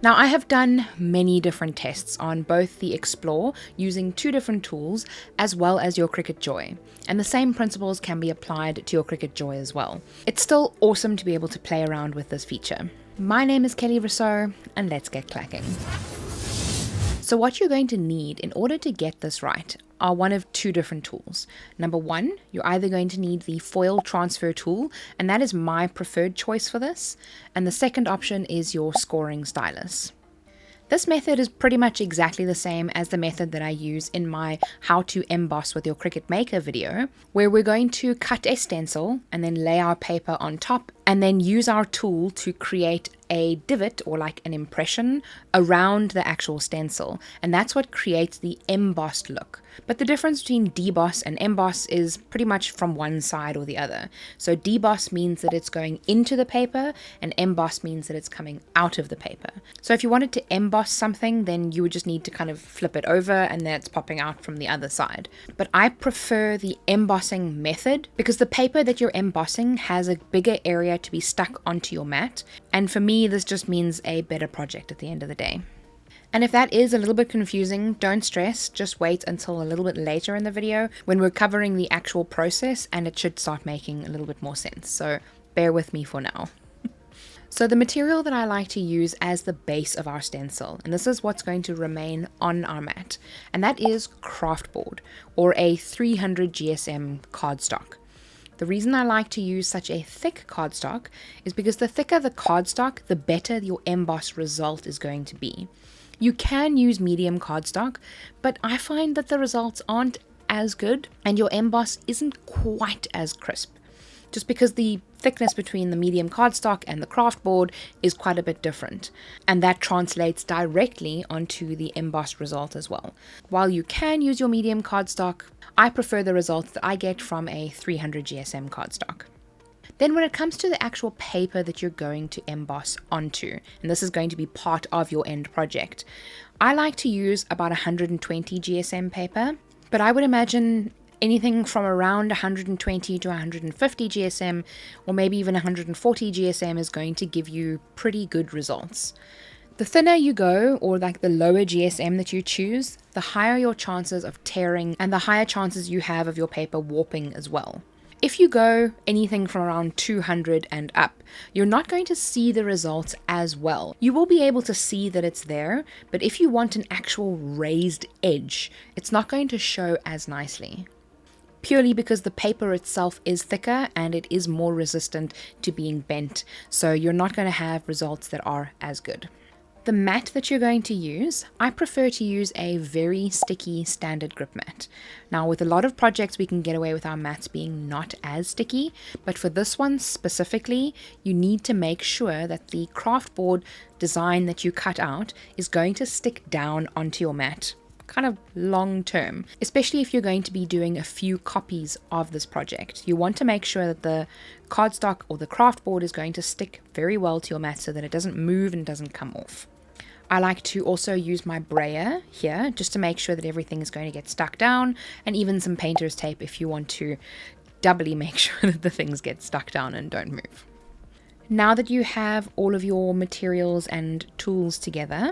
Now, I have done many different tests on both the Explore using 2 different tools as well as your Cricut Joy, and the same principles can be applied to your Cricut Joy as well. It's still awesome to be able to play around with this feature. My name is Kelly Rossouw, and let's get clacking. So what you're going to need in order to get this right are one of 2 different tools. Number 1, you're either going to need the foil transfer tool, and that is my preferred choice for this. And the second option is your scoring stylus. This method is pretty much exactly the same as the method that I use in my How to Emboss with Your Cricut Maker video, where we're going to cut a stencil and then lay our paper on top and then use our tool to create a divot or like an impression around the actual stencil, and that's what creates the embossed look. But the difference between deboss and emboss is pretty much from one side or the other. So deboss means that it's going into the paper, and emboss means that it's coming out of the paper. So if you wanted to emboss something, then you would just need to kind of flip it over and then it's popping out from the other side. But I prefer the embossing method because the paper that you're embossing has a bigger area to be stuck onto your mat, and for me this just means a better project at the end of the day. And if that is a little bit confusing, don't stress, just wait until a little bit later in the video when we're covering the actual process and it should start making a little bit more sense, so bear with me for now. So the material that I like to use as the base of our stencil, and this is what's going to remain on our mat, and that is craftboard or a 300 GSM cardstock. The reason I like to use such a thick cardstock is because the thicker the cardstock, the better your emboss result is going to be. You can use medium cardstock, but I find that the results aren't as good and your emboss isn't quite as crisp, just because the thickness between the medium cardstock and the craftboard is quite a bit different, and that translates directly onto the embossed result as well. While you can use your medium cardstock, I prefer the results that I get from a 300 GSM cardstock. Then when it comes to the actual paper that you're going to emboss onto, and this is going to be part of your end project, I like to use about 120 GSM paper, but I would imagine anything from around 120 to 150 GSM, or maybe even 140 GSM is going to give you pretty good results. The thinner you go, or like the lower GSM that you choose, the higher your chances of tearing and the higher chances you have of your paper warping as well. If you go anything from around 200 and up, you're not going to see the results as well. You will be able to see that it's there, but if you want an actual raised edge, it's not going to show as nicely. Purely because the paper itself is thicker and it is more resistant to being bent, so you're not going to have results that are as good. The mat that you're going to use, I prefer to use a very sticky standard grip mat. Now with a lot of projects we can get away with our mats being not as sticky, but for this one specifically, you need to make sure that the craftboard design that you cut out is going to stick down onto your mat kind of long term, especially if you're going to be doing a few copies of this project. You want to make sure that the cardstock or the craftboard is going to stick very well to your mat so that it doesn't move and doesn't come off. I like to also use my brayer here just to make sure that everything is going to get stuck down, and even some painter's tape if you want to doubly make sure that the things get stuck down and don't move. Now that you have all of your materials and tools together,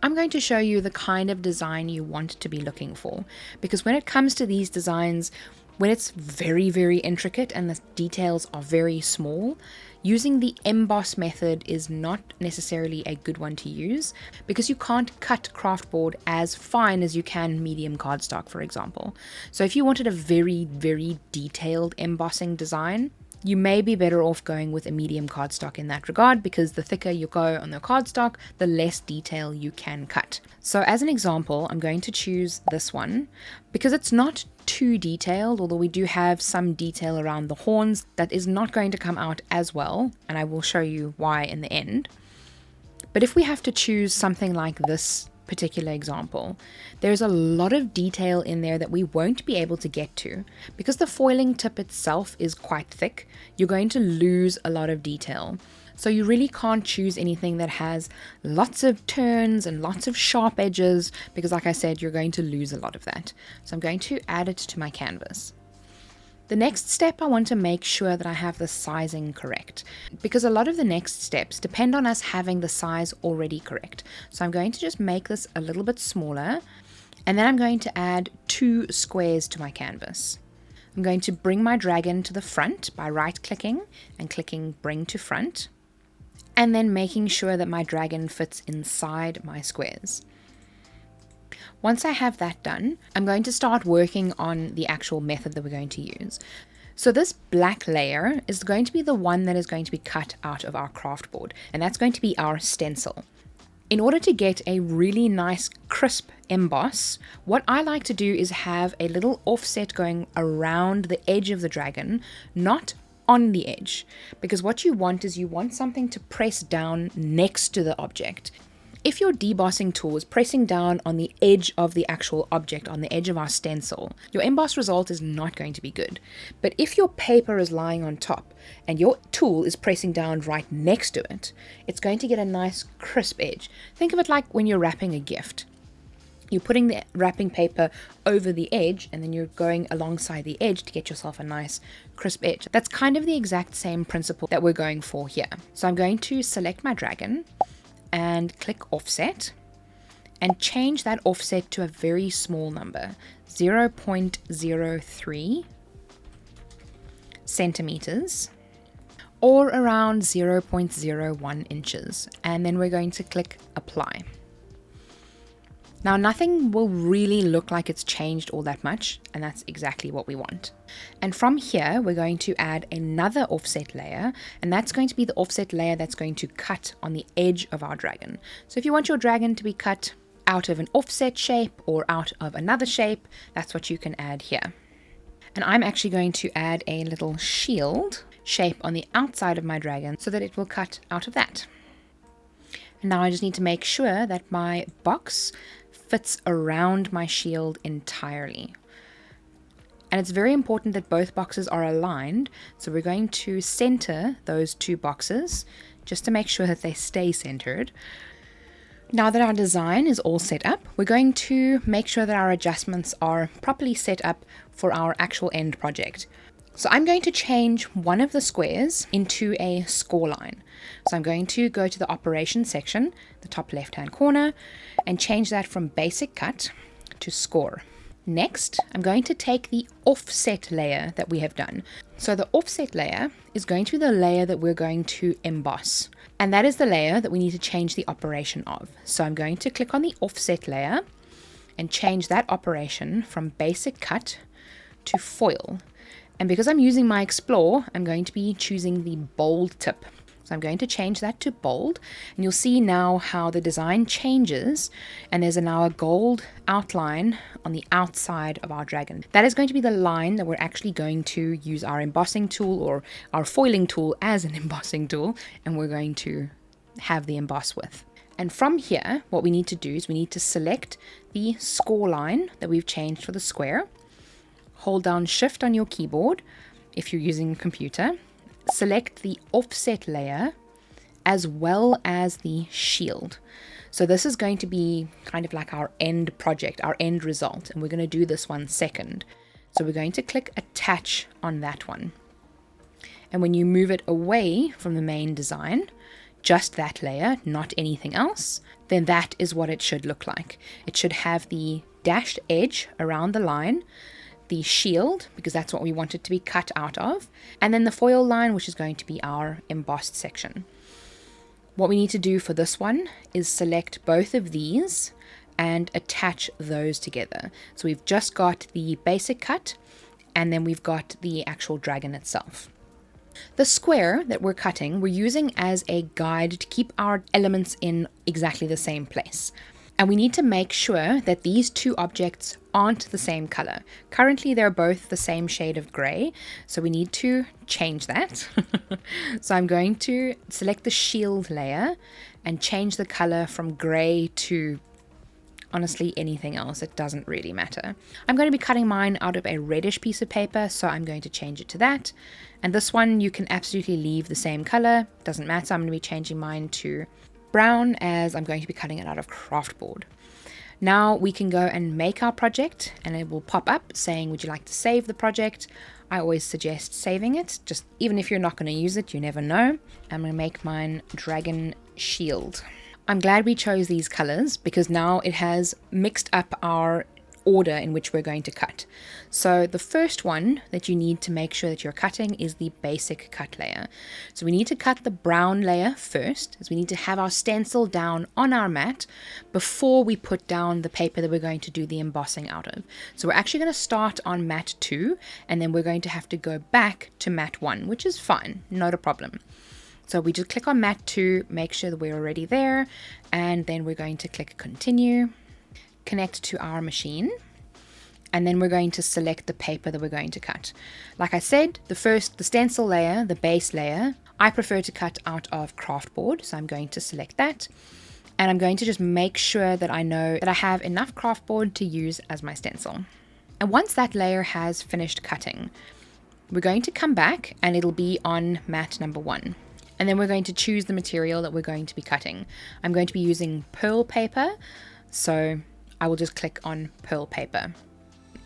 I'm going to show you the kind of design you want to be looking for, because when it comes to these designs, when it's very, very intricate and the details are very small, using the emboss method is not necessarily a good one to use because you can't cut craftboard as fine as you can medium cardstock, for example. So if you wanted a very, very detailed embossing design, you may be better off going with a medium cardstock in that regard, because the thicker you go on the cardstock, the less detail you can cut. So as an example, I'm going to choose this one because it's not too detailed, although we do have some detail around the horns that is not going to come out as well, and I will show you why in the end. But if we have to choose something like this particular example, there's a lot of detail in there that we won't be able to get to. Because the foiling tip itself is quite thick, you're going to lose a lot of detail. So you really can't choose anything that has lots of turns and lots of sharp edges, because like I said, you're going to lose a lot of that. So I'm going to add it to my canvas. The next step, I want to make sure that I have the sizing correct, because a lot of the next steps depend on us having the size already correct. So I'm going to just make this a little bit smaller, and then I'm going to add 2 squares to my canvas. I'm going to bring my dragon to the front by right-clicking and clicking Bring to Front, and then making sure that my dragon fits inside my squares. Once I have that done, I'm going to start working on the actual method that we're going to use. So this black layer is going to be the one that is going to be cut out of our craft board, and that's going to be our stencil. In order to get a really nice crisp emboss, what I like to do is have a little offset going around the edge of the dragon, not on the edge, because what you want is you want something to press down next to the object. If your debossing tool is pressing down on the edge of the actual object, on the edge of our stencil, your emboss result is not going to be good. But if your paper is lying on top and your tool is pressing down right next to it, it's going to get a nice crisp edge. Think of it like when you're wrapping a gift. You're putting the wrapping paper over the edge and then you're going alongside the edge to get yourself a nice crisp edge. That's kind of the exact same principle that we're going for here. So I'm going to select my dragon and click offset and change that offset to a very small number, 0.03 centimeters or around 0.01 inches, and then we're going to click apply. Now nothing will really look like it's changed all that much, and that's exactly what we want. And from here we're going to add another offset layer, and that's going to be the offset layer that's going to cut on the edge of our dragon. So if you want your dragon to be cut out of an offset shape or out of another shape, that's what you can add here. And I'm actually going to add a little shield shape on the outside of my dragon so that it will cut out of that. And now I just need to make sure that my box fits around my shield entirely. And it's very important that both boxes are aligned, so we're going to center those 2 boxes just to make sure that they stay centered. Now that our design is all set up, we're going to make sure that our adjustments are properly set up for our actual end project. So I'm going to change one of the squares into a score line. So I'm going to go to the operations section, the top left hand corner, and change that from basic cut to score. Next, I'm going to take the offset layer that we have done. So the offset layer is going to be the layer that we're going to emboss. And that is the layer that we need to change the operation of. So I'm going to click on the offset layer and change that operation from basic cut to foil. And because I'm using my Explore, I'm going to be choosing the bold tip. So I'm going to change that to bold, and you'll see now how the design changes, and there's now a gold outline on the outside of our dragon. That is going to be the line that we're actually going to use our embossing tool or our foiling tool as an embossing tool, and we're going to have the emboss with. And from here, what we need to do is we need to select the score line that we've changed for the square. Hold down Shift on your keyboard if you're using a computer. Select the offset layer as well as the shield. So this is going to be kind of like our end project, our end result, and we're going to do this one second. So we're going to click attach on that one. And when you move it away from the main design, just that layer, not anything else, then that is what it should look like. It should have the dashed edge around the line, the shield, because that's what we want it to be cut out of, and then the foil line, which is going to be our embossed section. What we need to do for this one is select both of these and attach those together. So we've just got the basic cut, and then we've got the actual dragon itself. The square that we're cutting, we're using as a guide to keep our elements in exactly the same place. And we need to make sure that these 2 objects aren't the same color. Currently, they're both the same shade of gray, so we need to change that. So I'm going to select the shield layer and change the color from gray to, honestly, anything else. It doesn't really matter. I'm going to be cutting mine out of a reddish piece of paper, so I'm going to change it to that. And this one, you can absolutely leave the same color. Doesn't matter. I'm going to be changing mine to brown, as I'm going to be cutting it out of craft board. Now we can go and make our project, and it will pop up saying, would you like to save the project? I always suggest saving it, just even if you're not going to use it, you never know. I'm going to make mine dragon shield. I'm glad we chose these colors because now it has mixed up our order in which we're going to cut. So the first one that you need to make sure that you're cutting is the basic cut layer. So we need to cut the brown layer first, as we need to have our stencil down on our mat before we put down the paper that we're going to do the embossing out of. So we're actually going to start on mat 2, and then we're going to have to go back to mat 1, which is fine, not a problem. So we just click on mat 2, make sure that we're already there, and then we're going to click continue, connect to our machine, and then we're going to select the paper that we're going to cut. Like I said, the stencil layer, the base layer, I prefer to cut out of craft board, so I'm going to select that, and I'm going to just make sure that I know that I have enough craft board to use as my stencil. And once that layer has finished cutting, we're going to come back and it'll be on mat number 1. And then we're going to choose the material that we're going to be cutting. I'm going to be using pearl paper, so I will just click on pearl paper.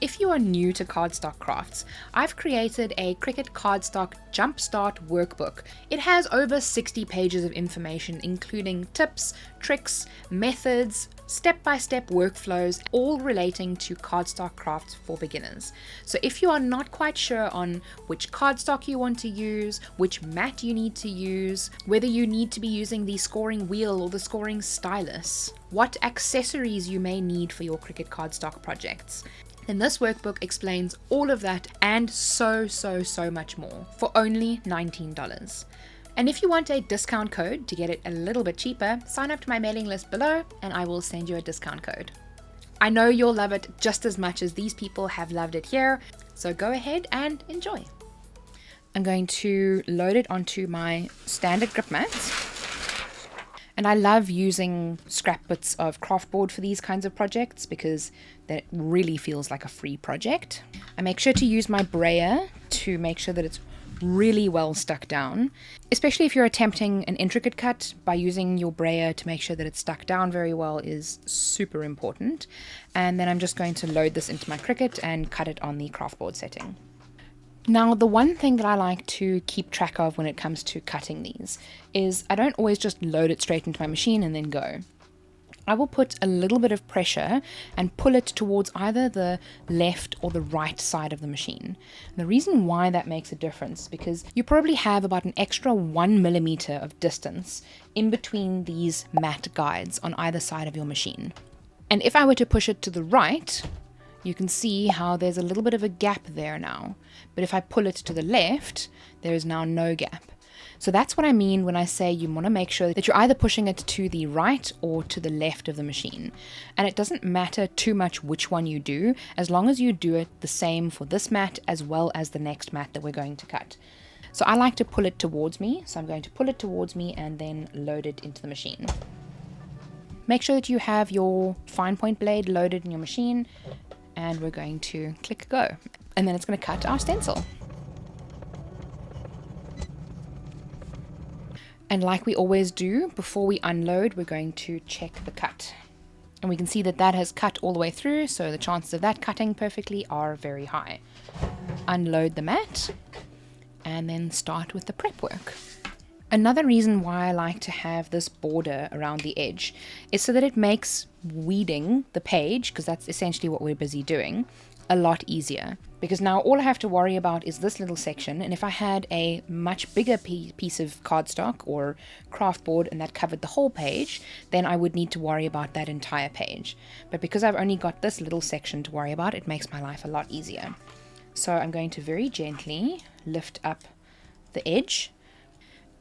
If you are new to cardstock crafts, I've created a Cricut cardstock jumpstart workbook. It has over 60 pages of information, including tips, tricks, methods, step-by-step workflows, all relating to cardstock crafts for beginners. So if you are not quite sure on which cardstock you want to use, which mat you need to use, whether you need to be using the scoring wheel or the scoring stylus, what accessories you may need for your Cricut cardstock projects, then this workbook explains all of that and so much more for only $19. And if you want a discount code to get it a little bit cheaper, sign up to my mailing list below and I will send you a discount code. I know you'll love it just as much as these people have loved it here, so go ahead and enjoy. I'm going to load it onto my standard grip mats. And I love using scrap bits of craft board for these kinds of projects because that really feels like a free project. I make sure to use my brayer to make sure that it's really well stuck down, especially if you're attempting an intricate cut. By using your brayer to make sure that it's stuck down very well is super important. And then I'm just going to load this into my Cricut and cut it on the craft board setting. Now, the one thing that I like to keep track of when it comes to cutting these is I don't always just load it straight into my machine and then go. I will put a little bit of pressure and pull it towards either the left or the right side of the machine. And the reason why that makes a difference is because you probably have about an extra 1 millimeter of distance in between these mat guides on either side of your machine. And if I were to push it to the right, you can see how there's a little bit of a gap there now. But if I pull it to the left, there is now no gap. So that's what I mean when I say you want to make sure that you're either pushing it to the right or to the left of the machine. And it doesn't matter too much which one you do, as long as you do it the same for this mat as well as the next mat that we're going to cut. So I like to pull it towards me. So I'm going to pull it towards me and then load it into the machine. Make sure that you have your fine point blade loaded in your machine. And we're going to click go. And then it's going to cut our stencil. And like we always do, before we unload, we're going to check the cut. And we can see that that has cut all the way through, so the chances of that cutting perfectly are very high. Unload the mat, and then start with the prep work. Another reason why I like to have this border around the edge is so that it makes weeding the page, because that's essentially what we're busy doing, a lot easier. Because now all I have to worry about is this little section, and if I had a much bigger piece of cardstock or craft board and that covered the whole page, then I would need to worry about that entire page. But because I've only got this little section to worry about, it makes my life a lot easier. So I'm going to very gently lift up the edge.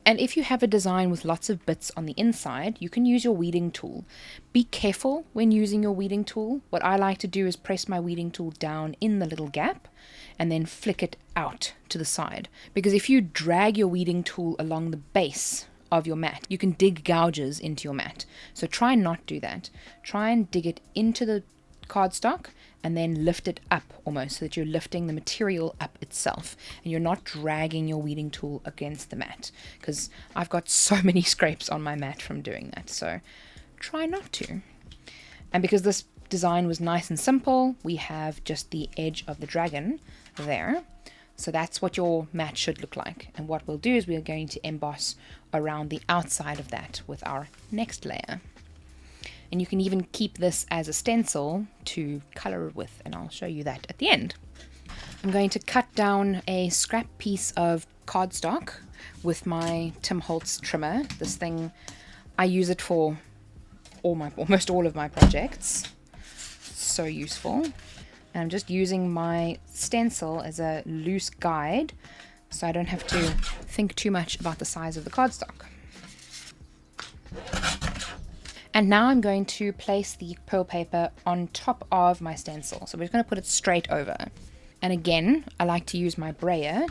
And if you have a design with lots of bits on the inside, you can use your weeding tool. Be careful when using your weeding tool. What I like to do is press my weeding tool down in the little gap and then flick it out to the side. Because if you drag your weeding tool along the base of your mat, you can dig gouges into your mat. So try not do that. Try and dig it into the cardstock and then lift it up almost, so that you're lifting the material up itself and you're not dragging your weeding tool against the mat, because I've got so many scrapes on my mat from doing that. So try not to. And because this design was nice and simple. We have just the edge of the dragon there. So that's what your mat should look like. And what we'll do is we're going to emboss around the outside of that with our next layer. And you can even keep this as a stencil to color with, and I'll show you that at the end. I'm going to cut down a scrap piece of cardstock with my Tim Holtz trimmer. This thing, I use it for almost all of my projects. It's so useful. And I'm just using my stencil as a loose guide, so I don't have to think too much about the size of the cardstock. And now I'm going to place the pearl paper on top of my stencil. So we're just going to put it straight over. And again, I like to use my brayer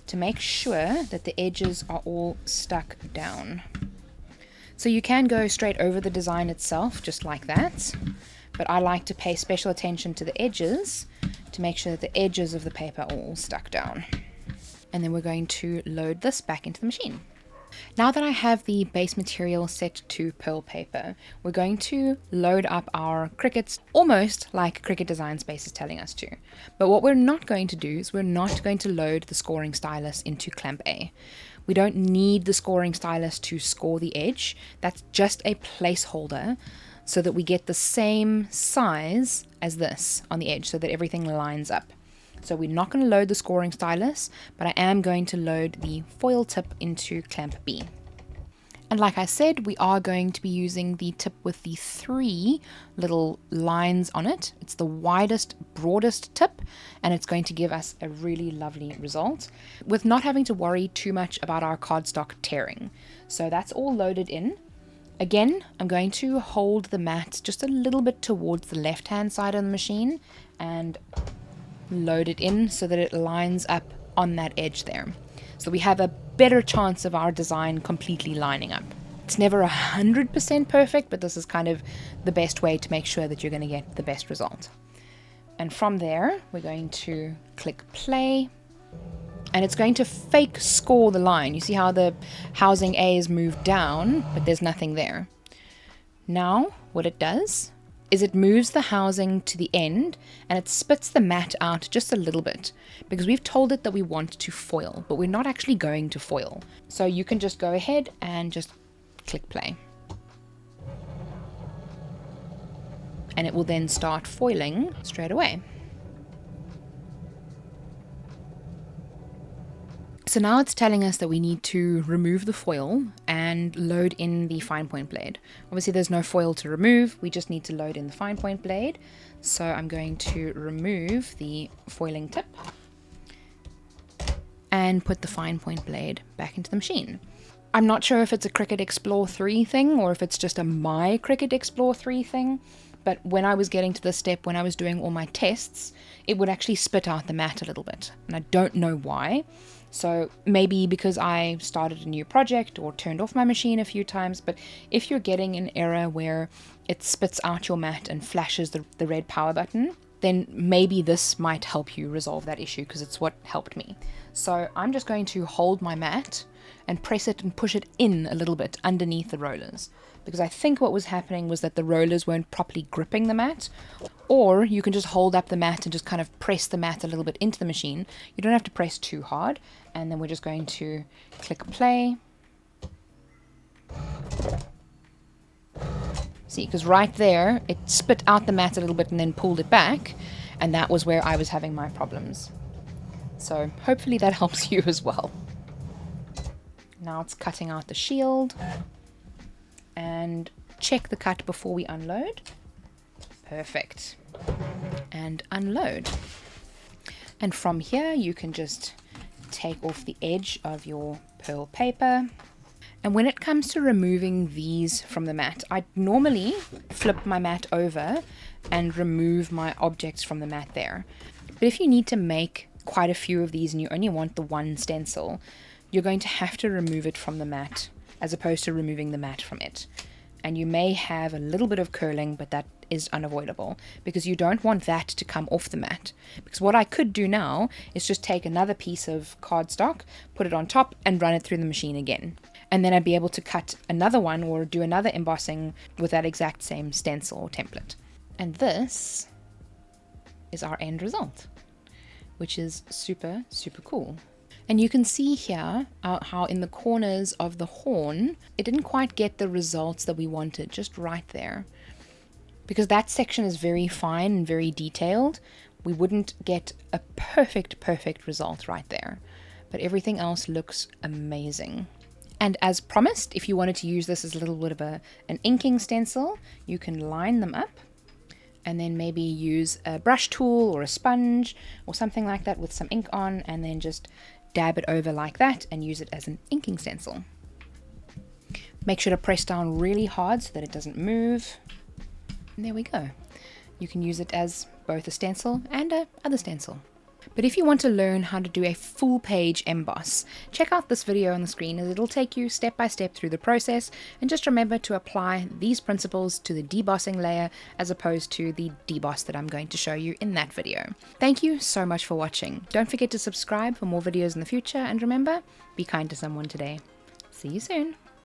to make sure that the edges are all stuck down. So you can go straight over the design itself, just like that. But I like to pay special attention to the edges to make sure that the edges of the paper are all stuck down. And then we're going to load this back into the machine. Now that I have the base material set to pearl paper, we're going to load up our Cricuts almost like Cricut Design Space is telling us to. But what we're not going to do is we're not going to load the scoring stylus into clamp A. We don't need the scoring stylus to score the edge. That's just a placeholder so that we get the same size as this on the edge so that everything lines up. So we're not going to load the scoring stylus, but I am going to load the foil tip into clamp B. And like I said, we are going to be using the tip with the 3 little lines on it. It's the widest, broadest tip, and it's going to give us a really lovely result with not having to worry too much about our cardstock tearing. So that's all loaded in. Again, I'm going to hold the mat just a little bit towards the left-hand side of the machine and load it in so that it lines up on that edge there. So we have a better chance of our design completely lining up. It's never 100% perfect, but this is kind of the best way to make sure that you're going to get the best result. And from there, we're going to click play, and it's going to fake score the line. You see how the housing A is moved down, but there's nothing there. Now, what it does is it moves the housing to the end and it spits the mat out just a little bit because we've told it that we want to foil, but we're not actually going to foil. So you can just go ahead and just click play. And it will then start foiling straight away. So now it's telling us that we need to remove the foil and load in the fine point blade. Obviously there's no foil to remove, we just need to load in the fine point blade. So I'm going to remove the foiling tip and put the fine point blade back into the machine. I'm not sure if it's a Cricut Explore 3 thing or if it's just a my Cricut Explore 3 thing, but when I was getting to this step, when I was doing all my tests, it would actually spit out the mat a little bit, and I don't know why. So maybe because I started a new project or turned off my machine a few times, but if you're getting an error where it spits out your mat and flashes the red power button, then maybe this might help you resolve that issue because it's what helped me. So I'm just going to hold my mat and press it and push it in a little bit underneath the rollers, because I think what was happening was that the rollers weren't properly gripping the mat. Or you can just hold up the mat and just kind of press the mat a little bit into the machine. You don't have to press too hard. And then we're just going to click play. See, because right there, it spit out the mat a little bit and then pulled it back. And that was where I was having my problems. So hopefully that helps you as well. Now it's cutting out the shield. And check the cut before we unload. Perfect. And unload. And from here you can just take off the edge of your pearl paper. And when it comes to removing these from the mat, I normally flip my mat over and remove my objects from the mat there. But if you need to make quite a few of these and you only want the one stencil, you're going to have to remove it from the mat as opposed to removing the mat from it. And you may have a little bit of curling, but that is unavoidable because you don't want that to come off the mat. Because what I could do now is just take another piece of cardstock, put it on top and run it through the machine again. And then I'd be able to cut another one or do another embossing with that exact same stencil or template. And this is our end result, which is super, super cool. And you can see here how in the corners of the horn, it didn't quite get the results that we wanted, just right there. Because that section is very fine and very detailed, we wouldn't get a perfect result right there. But everything else looks amazing. And as promised, if you wanted to use this as a little bit of an inking stencil, you can line them up and then maybe use a brush tool or a sponge or something like that with some ink on, and then just dab it over like that and use it as an inking stencil. Make sure to press down really hard so that it doesn't move. And there we go. You can use it as both a stencil and a other stencil. But if you want to learn how to do a full page emboss, check out this video on the screen, as it'll take you step by step through the process. And just remember to apply these principles to the debossing layer as opposed to the deboss that I'm going to show you in that video. Thank you so much for watching. Don't forget to subscribe for more videos in the future, and remember, be kind to someone today. See you soon.